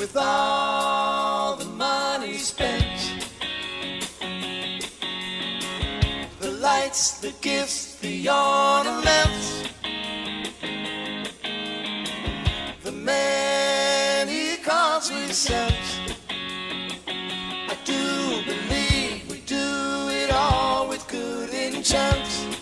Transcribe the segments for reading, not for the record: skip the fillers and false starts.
with all the money spent. The lights, the gifts, the ornaments, the many cards we sent. I do believe we do it all with good intent.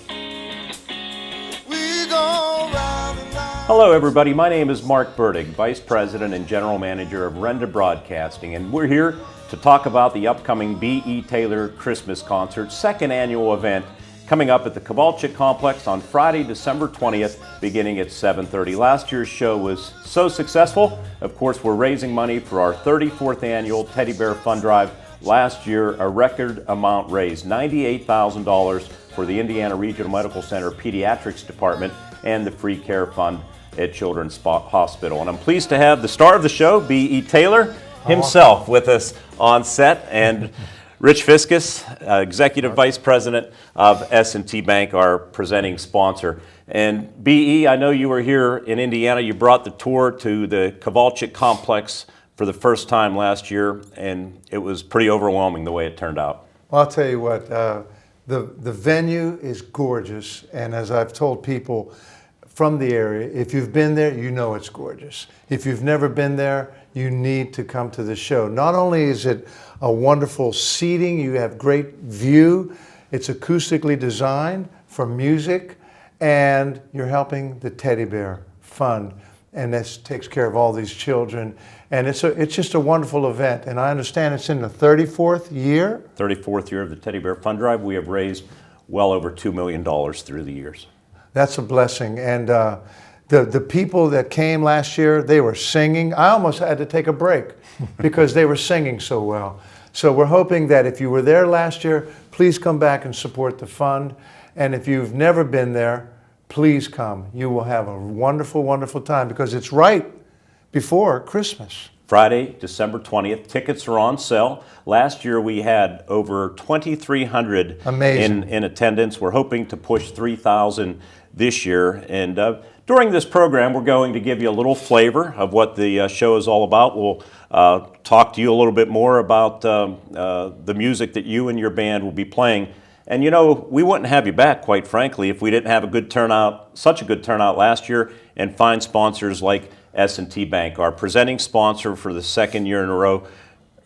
We go round and round. Hello everybody, my name is Mark Burdig, Vice President and General Manager of Renda Broadcasting, and we're here to talk about the upcoming B.E. Taylor Christmas Concert, second annual event coming up at the Kowalczyk Complex on Friday, December 20th, beginning at 7:30. Last year's show was so successful. Of course, we're raising money for our 34th annual Teddy Bear Fund Drive. Last year, a record amount raised, $98,000 for the Indiana Regional Medical Center Pediatrics Department and the Free Care Fund at Children's Hospital. And I'm pleased to have the star of the show, B.E. Taylor himself, with us on set, and Rich Fiskus, Executive Vice President of S&T Bank, our presenting sponsor. And B.E., I know you were here in Indiana. You brought the tour to the Kowalczyk Complex for the first time last year, and it was pretty overwhelming the way it turned out. Well, I'll tell you what, the venue is gorgeous, and as I've told people from the area, if you've been there, you know it's gorgeous. If you've never been there, you need to come to the show. Not only is it a wonderful seating, you have great view, it's acoustically designed for music, and you're helping the Teddy Bear Fund, and this takes care of all these children. And it's just a wonderful event, and I understand it's in the 34th year? 34th year of the Teddy Bear Fund Drive. We have raised well over $2 million through the years. That's a blessing. And the people that came last year, they were singing. I almost had to take a break because they were singing so well. So we're hoping that if you were there last year, please come back and support the fund. And if you've never been there, please come. You will have a wonderful, wonderful time because it's right before Christmas. Friday, December 20th. Tickets are on sale. Last year we had over 2,300 in attendance. We're hoping to push 3,000 this year. And during this program, we're going to give you a little flavor of what the show is all about. We'll talk to you a little bit more about the music that you and your band will be playing. And you know, we wouldn't have you back, quite frankly, if we didn't have a good turnout, such a good turnout last year, and fine sponsors like S&T Bank, our presenting sponsor for the second year in a row.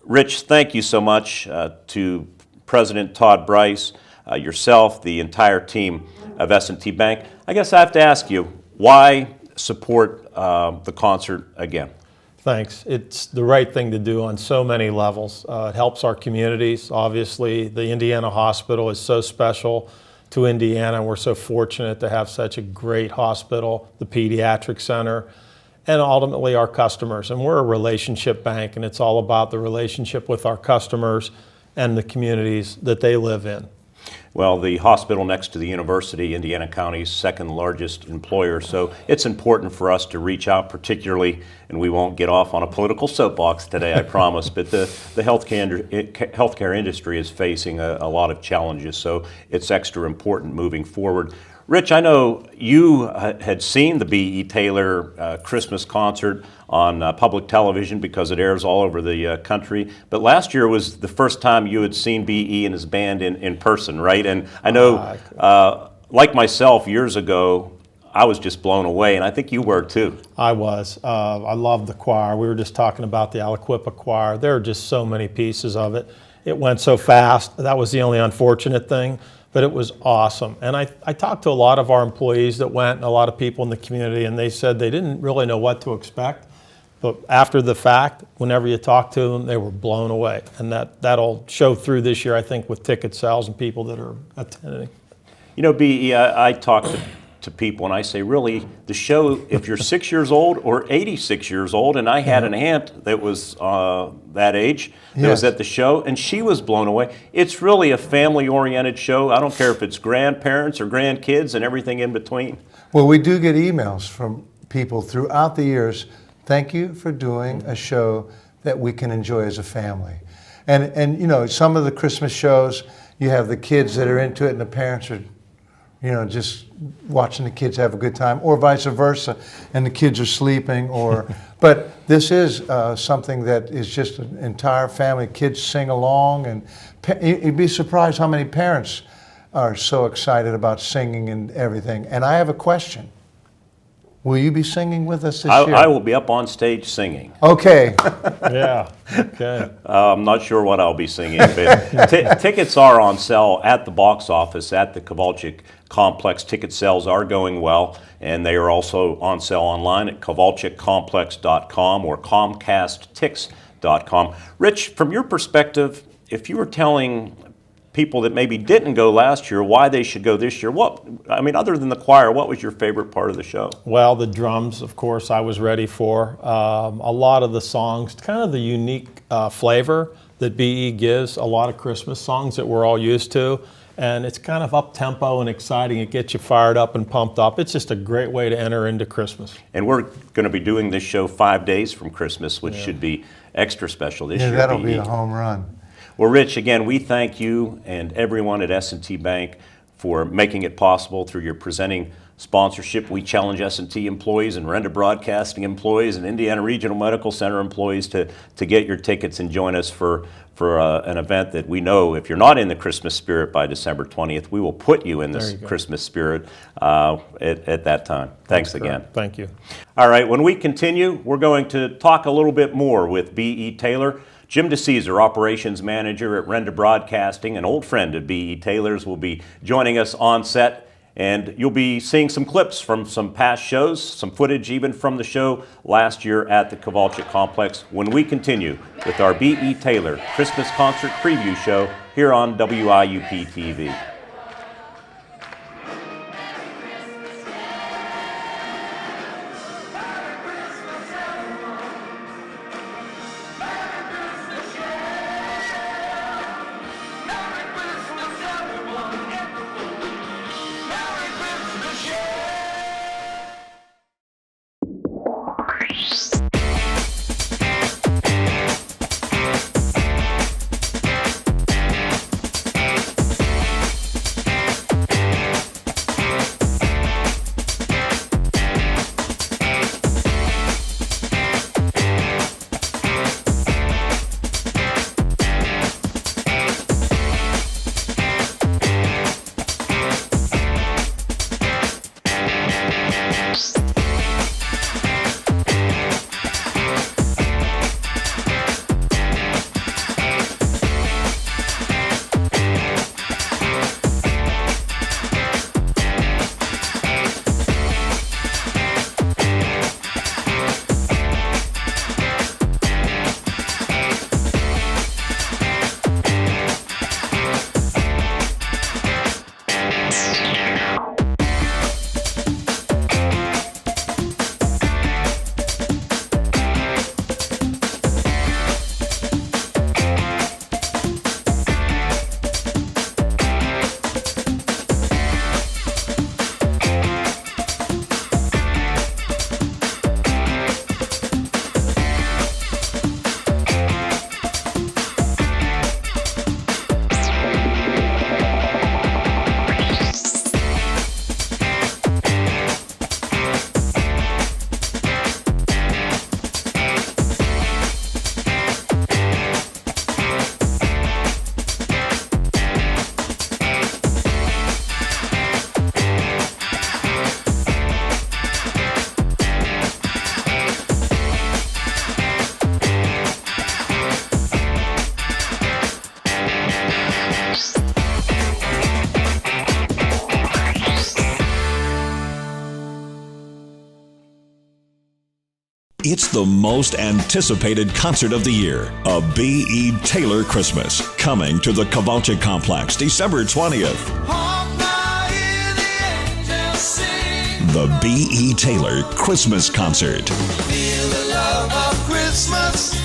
Rich, thank you so much to President Todd Bryce, yourself, the entire team of S&T Bank. I guess I have to ask you, why support the concert again? Thanks. It's the right thing to do on so many levels. It helps our communities. Obviously, the Indiana Hospital is so special to Indiana, and we're so fortunate to have such a great hospital, the Pediatric Center, and ultimately our customers. And we're a relationship bank, and it's all about the relationship with our customers and the communities that they live in. Well, the hospital next to the university, Indiana County's second largest employer, so it's important for us to reach out particularly, and we won't get off on a political soapbox today, I promise, but the healthcare industry is facing a lot of challenges, so it's extra important moving forward. Rich, I know you had seen the B.E. Taylor Christmas concert on public television because it airs all over the country, but last year was the first time you had seen B.E. and his band in person, right? And I know, like myself years ago, I was just blown away, and I think you were too. I was. I love the choir. We were just talking about the Aliquippa choir. There are just so many pieces of it. It went so fast. That was the only unfortunate thing. But it was awesome. And I talked to a lot of our employees that went, and a lot of people in the community, and they said they didn't really know what to expect. But after the fact, whenever you talk to them, they were blown away. And that'll show through this year, I think, with ticket sales and people that are attending. You know, B.E., I talk to people and I say, really, the show, if you're 6 years old or 86 years old, and I had an aunt that was that age that was at the show, and she was blown away. It's really a family-oriented show. I don't care if it's grandparents or grandkids and everything in between. Well, we do get emails from people throughout the years. Thank you for doing a show that we can enjoy as a family. And you know, some of the Christmas shows, you have the kids that are into it and the parents are, you know, just watching the kids have a good time, or vice versa, and the kids are sleeping, or, but this is something that is just an entire family. Kids sing along, and you'd be surprised how many parents are so excited about singing and everything. And I have a question. Will you be singing with us this year? I will be up on stage singing. Okay. Yeah, okay. I'm not sure what I'll be singing, but tickets are on sale at the box office at the Kovalchik Complex. Ticket sales are going well, and they are also on sale online at kovalchikcomplex.com or comcasttix.com. Rich, from your perspective, if you were telling people that maybe didn't go last year why they should go this year, other than the choir, what was your favorite part of the show? Well, the drums, of course, I was ready for. A lot of the songs, kind of the unique flavor that BE gives, a lot of Christmas songs that we're all used to. And it's kind of up-tempo and exciting. It gets you fired up and pumped up. It's just a great way to enter into Christmas. And we're going to be doing this show 5 days from Christmas, which should be extra special this year. That'll be a home run. Well, Rich, again, we thank you and everyone at S&T Bank for making it possible through your presenting sponsorship. We challenge S&T employees and Renda Broadcasting employees and Indiana Regional Medical Center employees to get your tickets and join us for an event that we know, if you're not in the Christmas spirit by December 20th, we will put you in this Christmas spirit at that time. Thanks again. Thank you. All right, when we continue, we're going to talk a little bit more with B.E. Taylor. Jim DeCesar, Operations Manager at Renda Broadcasting, an old friend of B.E. Taylor's, will be joining us on set. And you'll be seeing some clips from some past shows, some footage even from the show last year at the Kovalchik Complex when we continue with our B.E. Taylor Christmas Concert Preview Show here on WIUP TV. It's the most anticipated concert of the year, a B.E. Taylor Christmas, coming to the Kovalchik Complex, December 20th. The B.E. Taylor Christmas Concert. Feel the love of Christmas.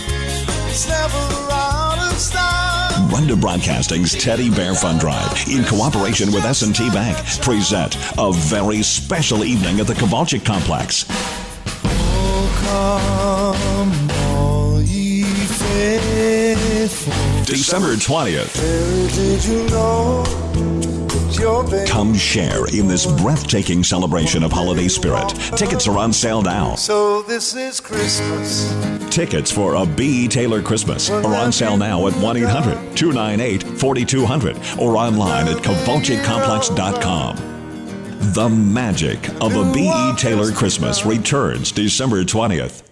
It's never out of style. Renda Broadcasting's Teddy Bear Fund Drive, in cooperation with S&T Bank, present a very special evening at the Kovalchik Complex. Come, all ye faithful. December 20th. Did you know is your baby. Come share in this breathtaking celebration of holiday spirit. Tickets are on sale now. So this is Christmas. Tickets for a B.E. Taylor Christmas are on sale now at 1-800-298-4200 or online at KowalczyKcomplex.com. The magic of a B.E. Taylor Christmas returns December 20th.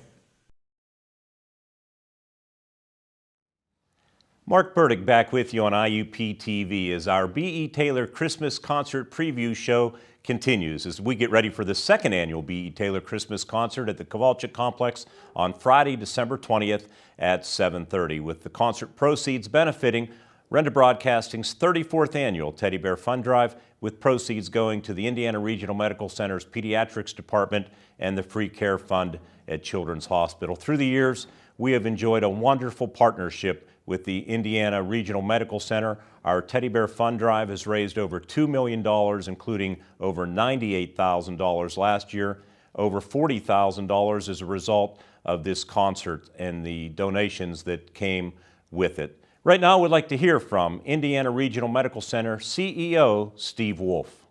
Mark Burdick back with you on IUP TV as our B.E. Taylor Christmas Concert Preview Show continues as we get ready for the second annual B.E. Taylor Christmas Concert at the Kowalczyk Complex on Friday, December 20th at 7:30, with the concert proceeds benefiting Renda Broadcasting's 34th annual Teddy Bear Fund Drive, with proceeds going to the Indiana Regional Medical Center's Pediatrics Department and the Free Care Fund at Children's Hospital. Through the years, we have enjoyed a wonderful partnership with the Indiana Regional Medical Center. Our Teddy Bear Fund Drive has raised over $2 million, including over $98,000 last year, over $40,000 as a result of this concert and the donations that came with it. Right now, we'd like to hear from Indiana Regional Medical Center CEO Steve Wolf.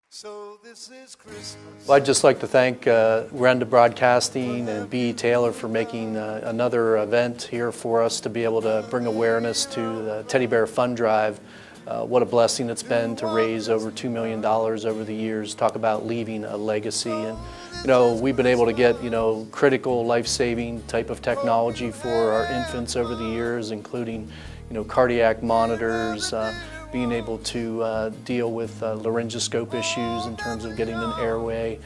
So this is Christmas. Well, I'd just like to thank Renda Broadcasting and B.E. Taylor for making another event here for us to be able to bring awareness to the Teddy Bear Fund Drive. What a blessing it's been to raise over $2 million over the years. Talk about leaving a legacy. And we've been able to get critical life-saving type of technology for our infants over the years, including cardiac monitors, being able to deal with laryngoscope issues in terms of getting an airway,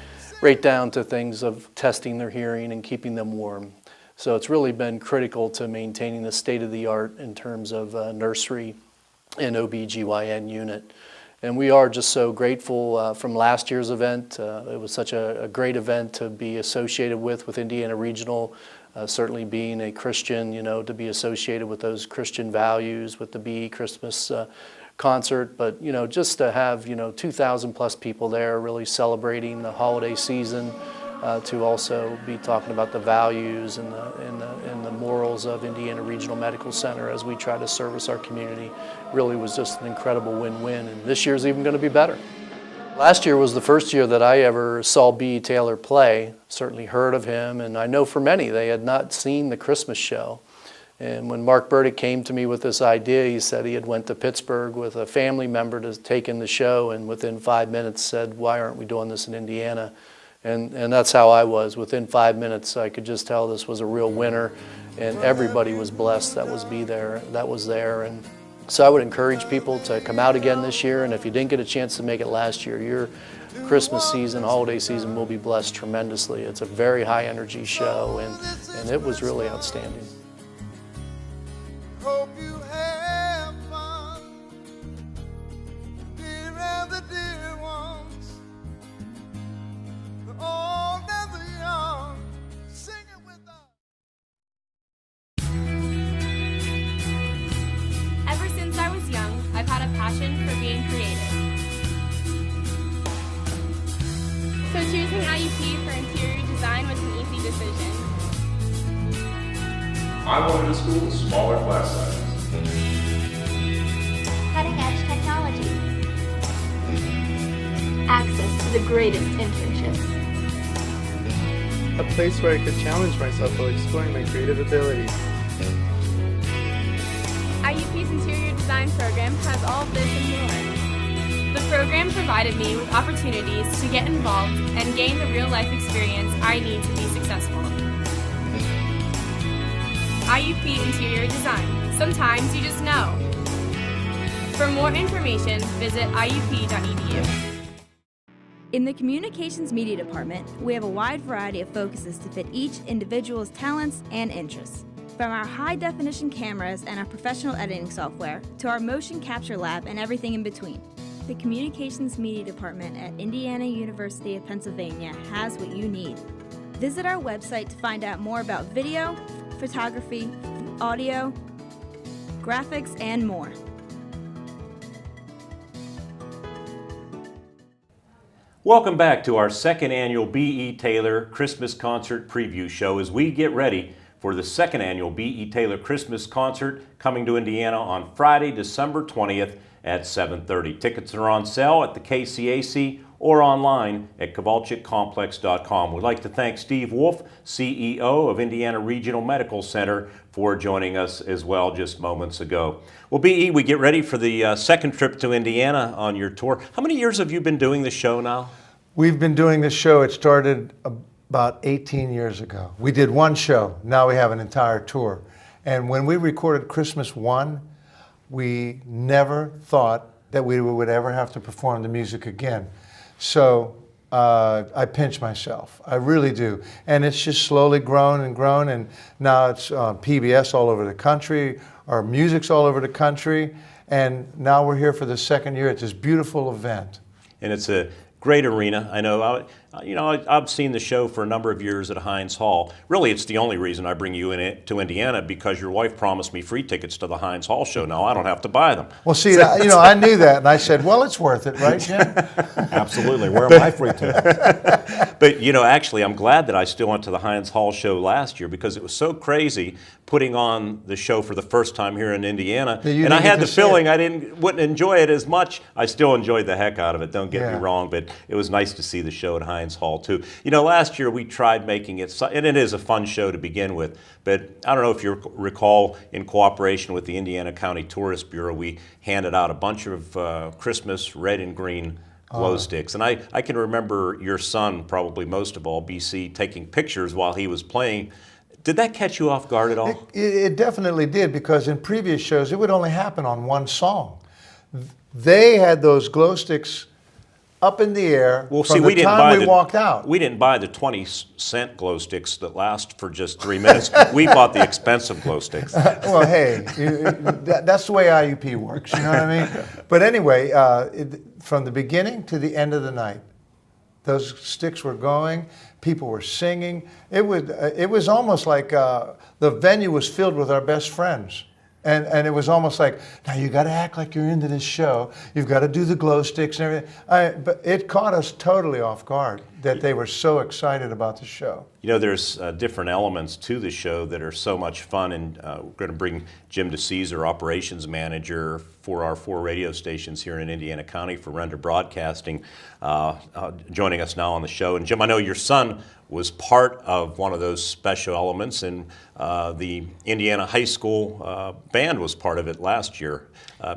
right down to things of testing their hearing and keeping them warm. So it's really been critical to maintaining the state-of-the-art in terms of nursery and OB/GYN unit. And we are just so grateful from last year's event. It was such a great event to be associated with Indiana Regional. Certainly being a Christian, to be associated with those Christian values, with the B.E. Christmas concert, but just to have 2,000 plus people there really celebrating the holiday season, to also be talking about the values and the morals of Indiana Regional Medical Center as we try to service our community, really was just an incredible win-win, and this year's even going to be better. Last year was the first year that I ever saw B.E. Taylor play. Certainly heard of him, and I know for many they had not seen the Christmas show. And when Mark Burdick came to me with this idea, he said he had went to Pittsburgh with a family member to take in the show, and within 5 minutes said, "Why aren't we doing this in Indiana?" And that's how I was. Within 5 minutes, I could just tell this was a real winner, and everybody was blessed that was there. And so I would encourage people to come out again this year, and if you didn't get a chance to make it last year, your Christmas season, holiday season will be blessed tremendously. It's a very high energy show, and it was really outstanding. Hope you have fun, dear and the dear ones, the old and the young, sing it with us. Ever since I was young, I've had a passion for being creative. So choosing IUP for interior design was an easy decision. I wanted a school with smaller class sizes. Cutting-edge technology. Access to the greatest internships. A place where I could challenge myself while exploring my creative abilities. IUP's interior design program has all of this and more. The program provided me with opportunities to get involved and gain the real-life experience I need to be successful. IUP Interior Design. Sometimes you just know. For more information, visit iup.edu. In the Communications Media Department, we have a wide variety of focuses to fit each individual's talents and interests. From our high-definition cameras and our professional editing software, to our motion capture lab and everything in between. The Communications Media Department at Indiana University of Pennsylvania has what you need. Visit our website to find out more about video, photography, audio, graphics, and more. Welcome back to our second annual B.E. Taylor Christmas Concert Preview Show as we get ready for the second annual B.E. Taylor Christmas Concert coming to Indiana on Friday, December 20th at 7:30. Tickets are on sale at the KCAC or online at KowalczyKcomplex.com. We'd like to thank Steve Wolf, CEO of Indiana Regional Medical Center, for joining us as well just moments ago. Well, B.E., we get ready for the second trip to Indiana on your tour. How many years have you been doing the show now? We've been doing this show. It started about 18 years ago. We did one show. Now we have an entire tour. And when we recorded Christmas 1, we never thought that we would ever have to perform the music again. So I pinch myself. I really do. And it's just slowly grown, and now it's PBS all over the country. Our music's all over the country. And now we're here for the second year at this beautiful event. And it's a great arena. I know, I've seen the show for a number of years at Heinz Hall. Really, it's the only reason I bring you to Indiana, because your wife promised me free tickets to the Heinz Hall show. Now I don't have to buy them. Well, see, I knew that, and I said, well, it's worth it, right, Jim? Absolutely. Where are my free tickets? But, actually, I'm glad that I still went to the Heinz Hall show last year, because it was so crazy putting on the show for the first time here in Indiana. And I had the feeling I wouldn't enjoy it as much. I still enjoyed the heck out of it, don't get me wrong, but it was nice to see the show at Heinz Hall too. Last year we tried making it, and it is a fun show to begin with, but I don't know if you recall, in cooperation with the Indiana County Tourist Bureau, we handed out a bunch of Christmas red and green glow sticks. And I can remember your son, probably most of all, BC, taking pictures while he was playing. Did that catch you off guard at all? It definitely did, because in previous shows it would only happen on one song. They had those glow sticks up in the air from the time we walked out. We didn't buy the 20-cent glow sticks that last for just 3 minutes. We bought the expensive glow sticks. Well, hey, that's the way IUP works, you know what I mean? But anyway, from the beginning to the end of the night, those sticks were going, people were singing. It was almost like the venue was filled with our best friends. And it was almost like, now you got to act like you're into this show. You've got to do the glow sticks and everything. But it caught us totally off guard that they were so excited about the show. There's different elements to the show that are so much fun, and we're going to bring Jim DeCesar, operations manager for our 4 radio stations here in Indiana County for Renda Broadcasting, joining us now on the show. And Jim, I know your son was part of one of those special elements, and the Indiana High School band was part of it last year.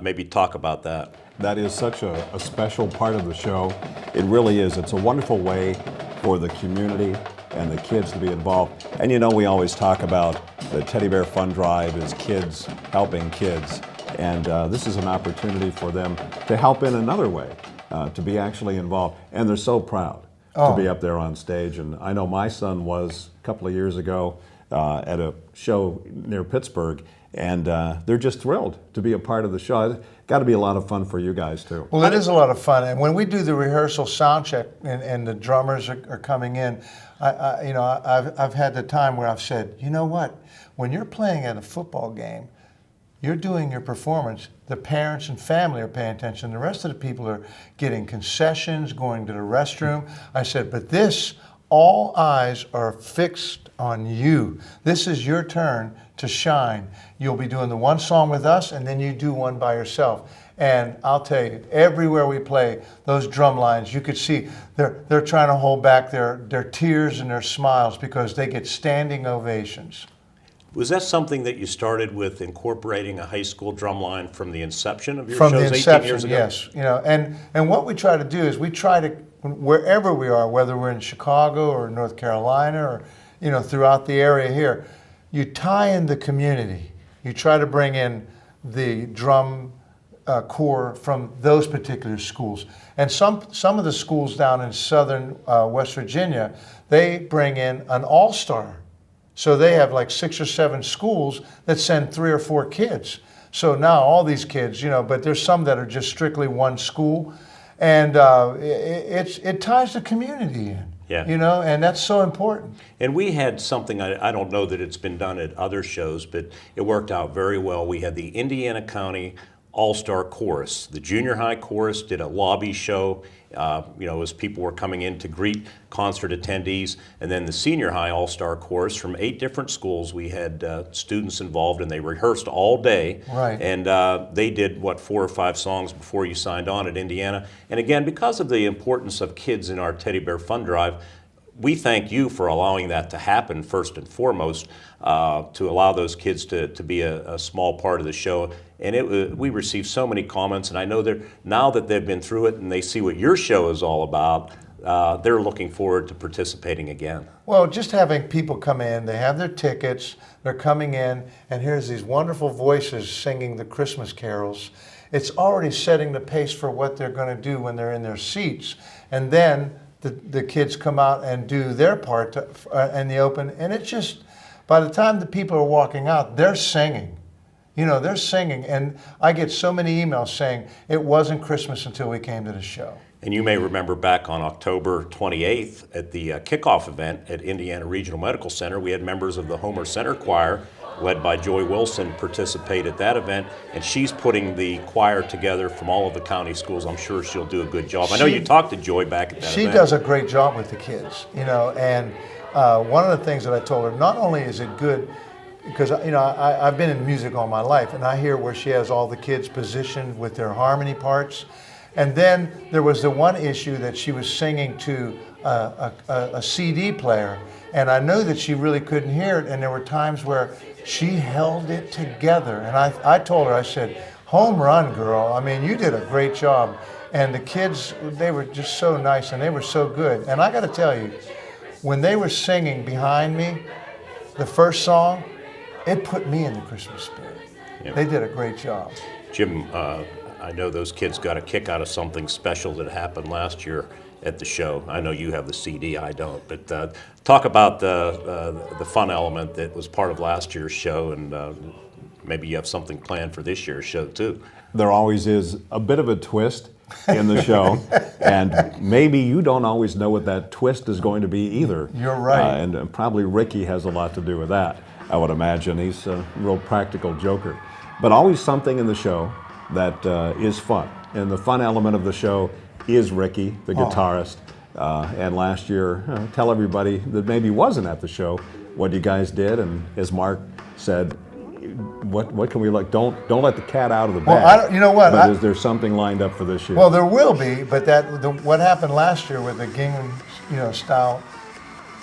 Maybe talk about that. That is such a special part of the show. It really is. It's a wonderful way for the community and the kids to be involved. And we always talk about the Teddy Bear Fund Drive is kids helping kids. And this is an opportunity for them to help in another way, to be actually involved. And they're so proud to be up there on stage. And I know my son was a couple of years ago at a show near Pittsburgh, and they're just thrilled to be a part of the show. It's got to be a lot of fun for you guys too. Well, it is a lot of fun, and when we do the rehearsal sound check and the drummers are coming in, I've had the time where I've said, you know what, when you're playing at a football game, you're doing your performance, the parents and family are paying attention. The rest of the people are getting concessions, going to the restroom. I said, but this, all eyes are fixed on you. This is your turn to shine. You'll be doing the one song with us, and then you do one by yourself. And I'll tell you, everywhere we play, those drum lines, you could see they're trying to hold back their tears and their smiles, because they get standing ovations. Was that something that you started with, incorporating a high school drum line from the inception of your shows? From the inception, 18 years ago? Yes. And what we try to do is we try to, wherever we are, whether we're in Chicago or North Carolina or throughout the area here, you tie in the community. You try to bring in the drum corps from those particular schools. And some of the schools down in southern West Virginia, they bring in an all-star. So they have like 6 or 7 schools that send 3 or 4 kids. So now all these kids, but there's some that are just strictly one school, and it ties the community in. Yeah. And that's so important. And we had something, I don't know that it's been done at other shows, but it worked out very well. We had the Indiana County all-star chorus. The junior high chorus did a lobby show, as people were coming in to greet concert attendees. And then the senior high all-star chorus from 8 different schools. We had students involved, and they rehearsed all day. Right. And they did, 4 or 5 songs before you signed on at Indiana. And again, because of the importance of kids in our Teddy Bear Fund Drive, we thank you for allowing that to happen first and foremost, to allow those kids to be a small part of the show. And we received so many comments, and I know now that they've been through it and they see what your show is all about, they're looking forward to participating again. Well, just having people come in, they have their tickets, they're coming in, and here's these wonderful voices singing the Christmas carols. It's already setting the pace for what they're going to do when they're in their seats. And then the kids come out and do their part in the open, and it's just, by the time the people are walking out, they're singing. They're singing, and I get so many emails saying it wasn't Christmas until we came to the show. And you may remember back on October 28th at the kickoff event at Indiana Regional Medical Center, we had members of the Homer Center Choir, led by Joy Wilson, participate at that event, and she's putting the choir together from all of the county schools. I'm sure she'll do a good job. I know you talked to Joy back at that event. She does a great job with the kids, and one of the things that I told her, not only is it good, because I've been in music all my life, and I hear where she has all the kids positioned with their harmony parts. And then there was the one issue that she was singing to a CD player, and I knew that she really couldn't hear it, and there were times where she held it together. And I told her, I said, home run, girl. I mean, you did a great job. And the kids, they were just so nice, and they were so good. And I got to tell you, when they were singing behind me, the first song, it put me in the Christmas spirit. Yep. They did a great job. Jim, I know those kids got a kick out of something special that happened last year at the show. I know you have the CD, I don't, but talk about the fun element that was part of last year's show, and maybe you have something planned for this year's show too. There always is a bit of a twist in the show, and maybe you don't always know what that twist is going to be either. You're right. And probably Ricky has a lot to do with that, I would imagine. He's a real practical joker. But always something in the show that is fun. And the fun element of the show is Ricky, the guitarist. And last year, tell everybody that maybe wasn't at the show what you guys did. And as Mark said, what can we like? Don't let the cat out of the bag. Well, you know what? But is there something lined up for this year? Well, there will be. But what happened last year with the gingham, style,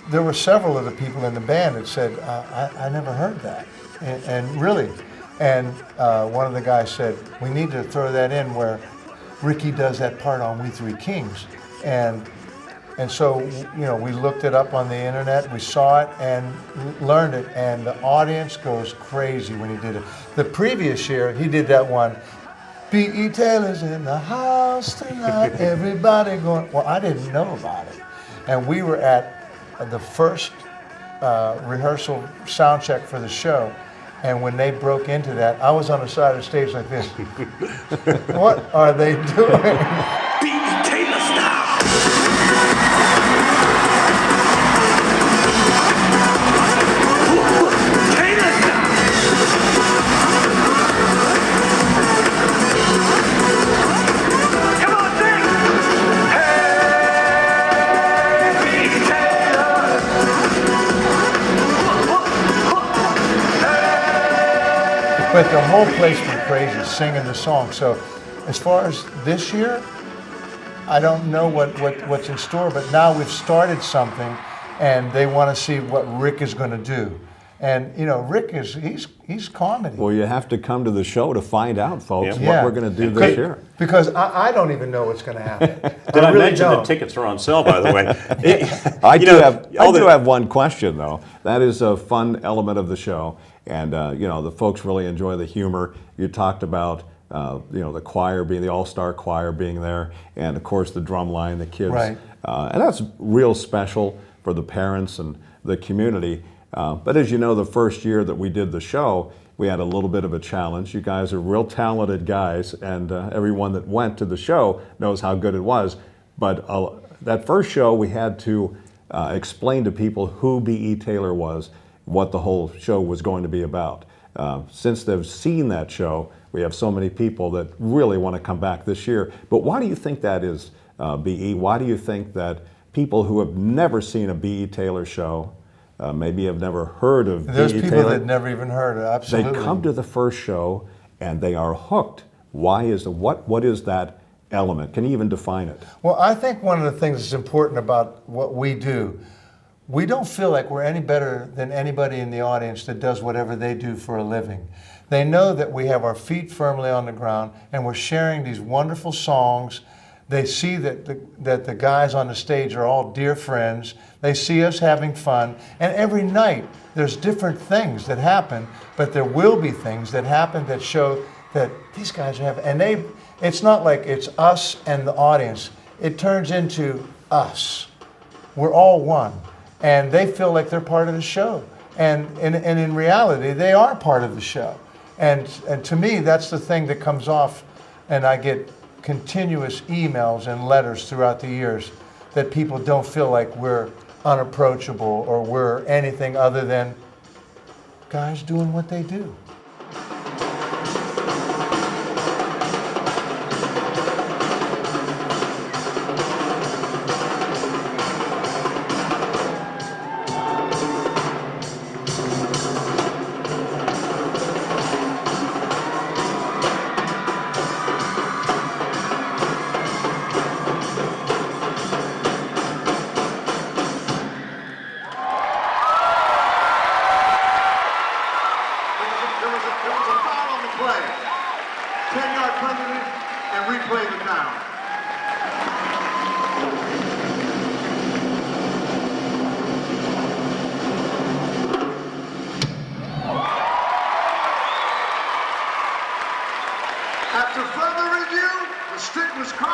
there were several of the people in the band that said, I never heard that, and really. And one of the guys said, we need to throw that in where Ricky does that part on We Three Kings. And so, we looked it up on the internet, we saw it and learned it, and the audience goes crazy when he did it. The previous year, he did that one, B.E. Taylor's in the house tonight, everybody going, well, I didn't know about it. And we were at the first rehearsal sound check for the show. And when they broke into that, I was on the side of the stage like this. What are they doing? B.E. Taylor style. Taylor style. Come on, sing. Hey, B.E. Taylor. But the whole place went crazy singing the song. So as far as this year, I don't know what's in store, but now we've started something and they want to see what Rick is going to do. And Rick he's comedy. Well, you have to come to the show to find out, folks, what we're going to do this year. Because I don't even know what's going to happen. Did I mention the tickets are on sale, by the way? I do have one question, though. That is a fun element of the show. And, the folks really enjoy the humor. You talked about, the choir being, the all-star choir being there, and, of course, the drum line, the kids. Right. And that's real special for the parents and the community. But as you know, the first year that we did the show, we had a little bit of a challenge. You guys are real talented guys, and everyone that went to the show knows how good it was. But that first show, we had to explain to people who B.E. Taylor was, what the whole show was going to be about. since they've seen that show, we have so many people that really want to come back this year. But why do you think that is, B.E.? Why do you think that people who have never seen a B.E. Taylor show, maybe have never heard of B.E. Taylor? There's people that never even heard of it, absolutely. They come to the first show and they are hooked. Why is it? What is that element? Can you even define it? Well, I think one of the things that's important about what we do, we don't feel like we're any better than anybody in the audience that does whatever they do for a living. They know that we have our feet firmly on the ground and we're sharing these wonderful songs. They see that the guys on the stage are all dear friends. They see us having fun. And every night there's different things that happen, but there will be things that happen that show that these guys have, and it's not like it's us and the audience. It turns into us. We're all one. And they feel like they're part of the show. And in reality, they are part of the show. And to me, that's the thing that comes off, and I get continuous emails and letters throughout the years that people don't feel like we're unapproachable or we're anything other than guys doing what they do.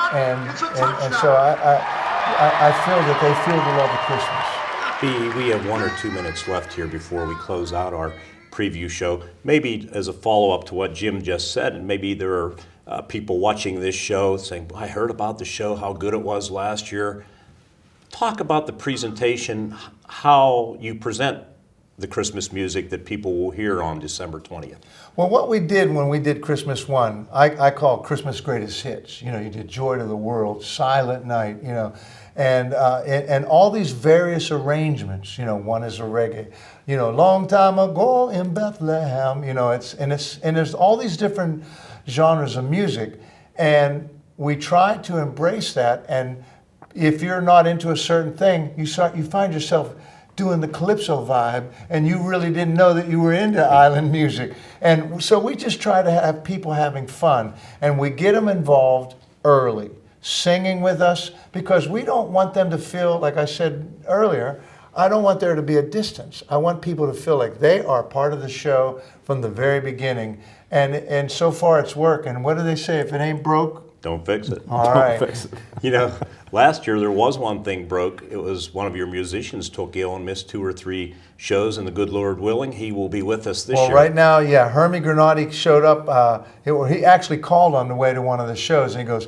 And so I feel that they feel the love of Christmas. We have 1 or 2 minutes left here before we close out our preview show. Maybe as a follow-up to what Jim just said, and maybe there are people watching this show saying, I heard about the show, how good it was last year. Talk about the presentation, how you present the Christmas music that people will hear on December 20th. Well, what we did when we did Christmas One, I call Christmas Greatest Hits. You know, you did Joy to the World, Silent Night, you know, and all these various arrangements. You know, one is a reggae, you know, long time ago in Bethlehem. You know, and there's all these different genres of music, and we try to embrace that. And if you're not into a certain thing, you find yourself doing the calypso vibe, and you really didn't know that you were into island music. And so we just try to have people having fun, and we get them involved early, singing with us, because we don't want them to feel, like I said earlier, I don't want there to be a distance. I want people to feel like they are part of the show from the very beginning. And so far it's working. What do they say? If it ain't broke, don't fix it. All right. Don't fix it. You know, last year there was one thing broke. It was one of your musicians took ill and missed 2 or 3 shows, and the good Lord willing, he will be with us this year. Well, right now, yeah, Hermie Granati showed up. He actually called on the way to one of the shows, and he goes,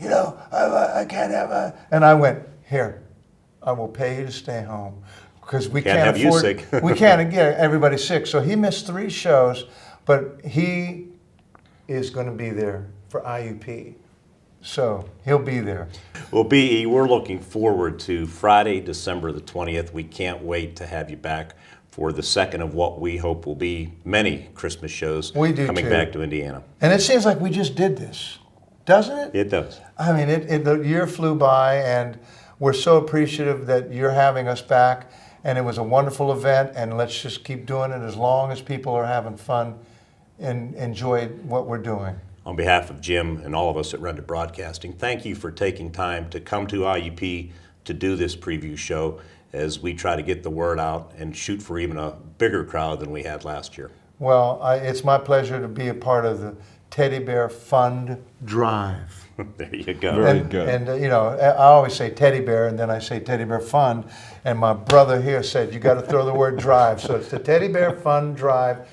you know, I can't have a... And I went, here, I will pay you to stay home, because we can't have afford... you sick. We can't get everybody sick. So he missed 3 shows, but he is going to be there for IUP. So he'll be there. Well, B.E., we're looking forward to Friday, December the 20th. We can't wait to have you back for the second of what we hope will be many Christmas shows coming back to Indiana. And it seems like we just did this, doesn't it? It does. I mean, the year flew by, and we're so appreciative that you're having us back. And it was a wonderful event, and let's just keep doing it as long as people are having fun and enjoy what we're doing. On behalf of Jim and all of us at Renda Broadcasting, thank you for taking time to come to IUP to do this preview show as we try to get the word out and shoot for even a bigger crowd than we had last year. Well, it's my pleasure to be a part of the Teddy Bear Fund Drive. There you go. Very good. And you know, I always say Teddy Bear, and then I say Teddy Bear Fund, and my brother here said, you got to throw the word drive. So it's the Teddy Bear Fund Drive.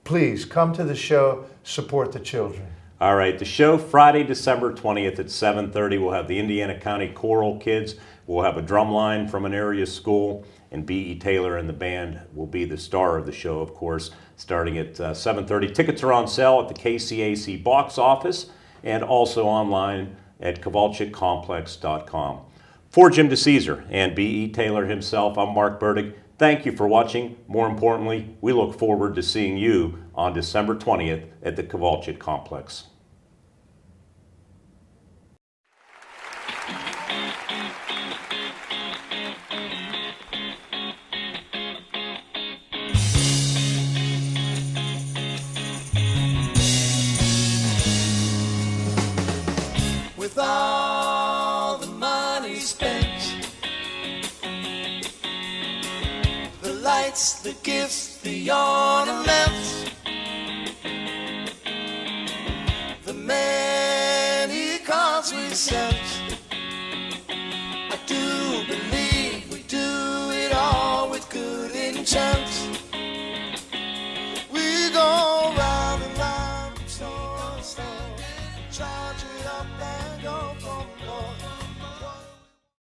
Please come to the show, support the children. All right, the show Friday, December 20th at 7:30. We'll have the Indiana County Choral Kids. We'll have a drum line from an area school. and B.E. Taylor and the band will be the star of the show, of course, starting at 7:30. Tickets are on sale at the KCAC box office and also online at KowalczykComplex.com. For Jim DeCesar and B.E. Taylor himself, I'm Mark Burdig. Thank you for watching. More importantly, we look forward to seeing you on December 20th at the Kowalczyk Complex. With all the money spent, the lights, the gifts, the ornaments, the many cards we sent, I do believe we do it all with good intent.